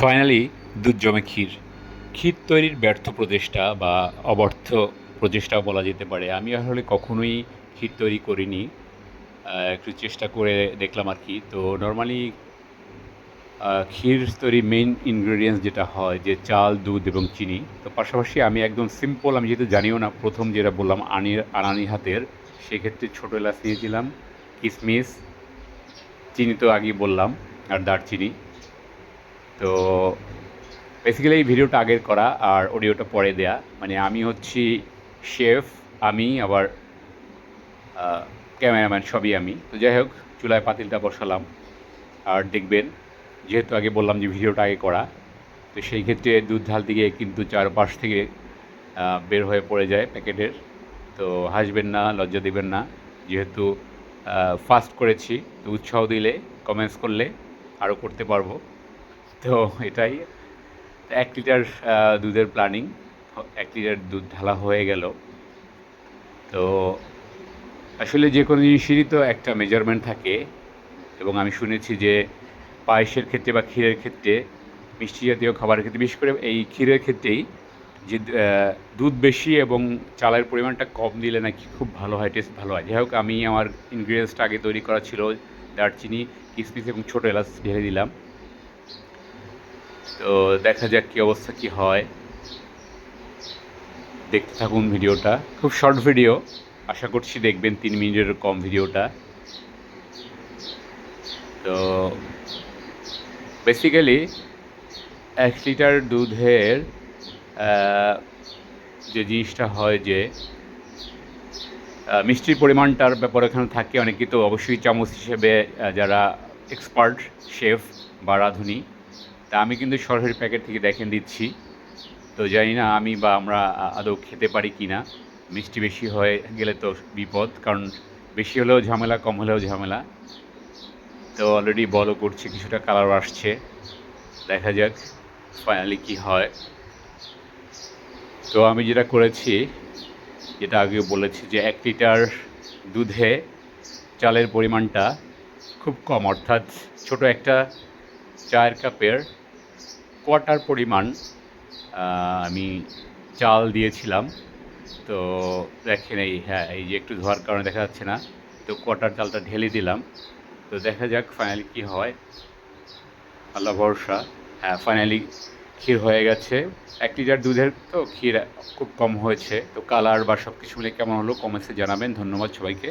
Finally দুধ জমে ক্ষীর। ক্ষীর তৈরির ব্যর্থ প্রচেষ্টা বা অব্যর্থ প্রচেষ্টাও বলা যেতে পারে। আমি আসলে কখনোই ক্ষীর তৈরি করিনি। একটু চেষ্টা করে দেখলাম আরকি। তো নরমালি ক্ষীর তৈরির মেইন ইনগ্রেডিয়েন্টস যেটা হয় যে চাল, দুধ এবং চিনি। তো পাশাপাশি আমি একদম সিম্পল, আমি যেহেতু জানিও না, ১ম যেটা বললাম আনানি হাতের, সেক্ষেত্রে ছোটো এলাচ নিয়েছিলাম, কিশমিশ, চিনি তো আগেই বললাম, আর দারচিনি। তো বেসিক্যালি এই ভিডিওটা আগের করা আর অডিওটা পরে দেয়া। মানে আমি হচ্ছি শেফ, আমি আবার ক্যামেরাম্যান সবই আমি। তো যাই হোক, চুলায় পাতিলটা বসালাম। আর দেখবেন, যেহেতু আগে বললাম যে ভিডিওটা আগে করা, তো সেই ক্ষেত্রে দুধ ঢালতে গিয়ে কিন্তু চারপাশ থেকে বের হয়ে পড়ে যায় প্যাকেটের। তো হাসবেন না, লজ্জা দিবেন না। যেহেতু ফার্স্ট করেছি, তো উৎসাহ দিলে, কমেন্টস করলে আরও করতে পারবো। তো এটাই। ১ লিটার দুধের প্ল্যানিং। ১ লিটার দুধ ঢালা হয়ে গেল। তো আসলে যে কোনো জিনিসেরই তো একটা মেজারমেন্ট থাকে, এবং আমি শুনেছি যে পায়েসের ক্ষেত্রে বা ক্ষীরের ক্ষেত্রে, মিষ্টি জাতীয় খাবারের ক্ষেত্রে, বিশেষ করে এই ক্ষীরের ক্ষেত্রেই, যে দুধ বেশি এবং চালের পরিমাণটা কম দিলে নাকি খুব ভালো হয়, টেস্ট ভালো হয়। যাই হোক, আমি আমার ইনগ্রিডিয়েন্টসটা আগে তৈরি করা ছিল, দারচিনি, কিশমিশ এবং ছোটো এলাচ ঢেলে দিলাম। তো দেখা যাক কী অবস্থা কী হয়। দেখতে থাকুন ভিডিওটা। খুব শর্ট ভিডিও, আশা করছি দেখবেন, 3 মিনিটের কম ভিডিওটা। তো বেসিক্যালি 1 লিটার দুধের যে জিনিসটা হয় যে মিষ্টির পরিমাণটার ব্যাপার এখানে থাকে। অনেকে তো অবশ্যই চামচ হিসেবে, যারা এক্সপার্ট শেফ বা রাঁধুনি, তা আমি কিন্তু সরাসরি প্যাকেট থেকে দেখে দিচ্ছি। তো জানি না আমি বা আমরা আদৌ খেতে পারি কি না। মিষ্টি বেশি হয়ে গেলে তো বিপদ, কারণ বেশি হলেও ঝামেলা, কম হলেও ঝামেলা। তো অলরেডি বলও করছে, কিছুটা কালার আসছে। দেখা যাক ফাইনালি কী হয়। তো আমি যেটা করেছি, যেটা আগে বলেছি, যে 1 লিটার দুধে চালের পরিমাণটা খুব কম, অর্থাৎ ছোটো একটা চায়ের কাপের কোয়ার্টার পরিমাণ আমি চাল দিয়েছিলাম। তো দেখেন, এই যে একটু ধোয়ার কারণে দেখা যাচ্ছে না, তো কোয়ার্টার চালটা ঢেলে দিলাম। তো দেখা যাক ফাইনালি কী হয়, আল্লাহ ভরসা। হ্যাঁ, ফাইনালি ক্ষীর হয়ে গেছে। 1 লিটার দুধের তো ক্ষীর খুব কম হয়েছে। তো কালার বা সব কিছু মিলে কেমন হলো কমেন্টসে জানাবেন। ধন্যবাদ সবাইকে।